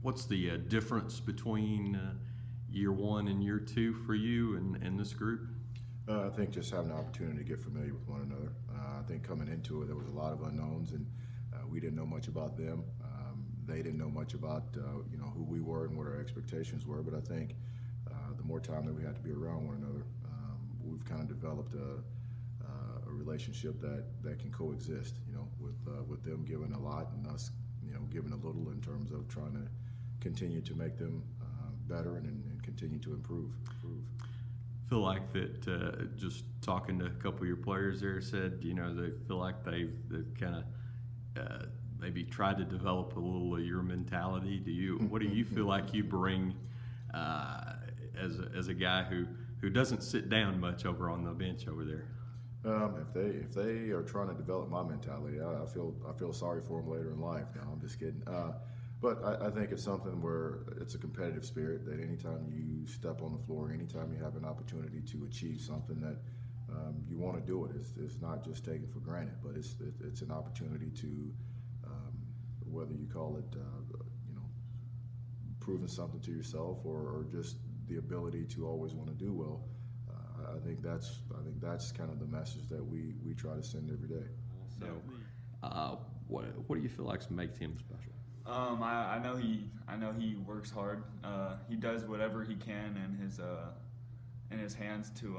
What's the difference between year one and year two for you and this group? I think just having the opportunity to get familiar with one another. I think coming into it, there was a lot of unknowns, and we didn't know much about them. They didn't know much about who we were and what our expectations were. But I think the more time that we had to be around one another, we've kind of developed a relationship that can coexist. With them giving a lot and us, giving a little in terms of trying to continue to make them better and continue to improve. Feel like that just talking to a couple of your players there said, they feel like they've kind of maybe tried to develop a little of your mentality. What do you feel like you bring as a guy who doesn't sit down much over on the bench over there? If they are trying to develop my mentality, I feel sorry for them later in life. No, I'm just kidding. But I think it's something where it's a competitive spirit that anytime you step on the floor, anytime you have an opportunity to achieve something that you want to do it. It's not just taken for granted, but it's an opportunity to, whether you call it, proving something to yourself or just the ability to always want to do well. I think that's kind of the message that we try to send every day. So, what do you feel like makes him special? I know he works hard. He does whatever he can in his hands to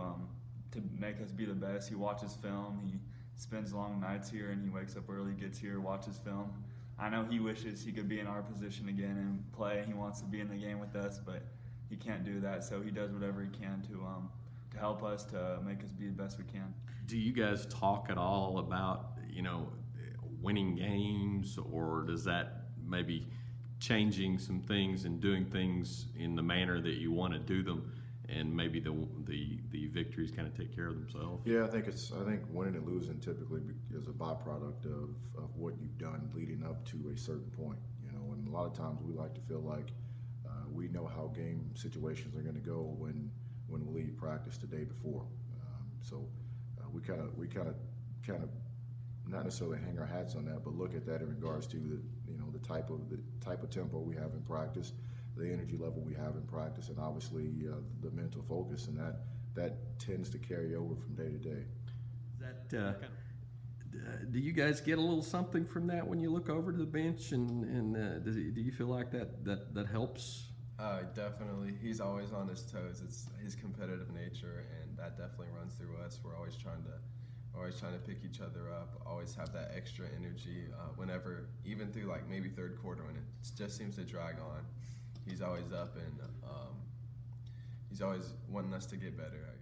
make us be the best. He watches film. He spends long nights here, and he wakes up early, gets here, watches film. I know he wishes he could be in our position again and play. He wants to be in the game with us, but he can't do that. So he does whatever he can to help us, to make us be the best we can. Do you guys talk at all about winning games, or does that maybe changing some things and doing things in the manner that you want to do them, and maybe the victories kind of take care of themselves? Yeah, I think winning and losing typically is a byproduct of what you've done leading up to a certain point. And a lot of times we like to feel like we know how game situations are going to go when we leave practice the day before. So we kind of not necessarily hang our hats on that, but look at that in regards to the type of tempo we have in practice, the energy level we have in practice, and obviously the mental focus, and that tends to carry over from day to day. Do you guys get a little something from that when you look over to the bench, and do you feel like that helps? Definitely. He's always on his toes. It's his competitive nature, and that definitely runs through us. We're always trying to pick each other up, always have that extra energy whenever, even through like maybe third quarter when it just seems to drag on. He's always up, and he's always wanting us to get better, I guess.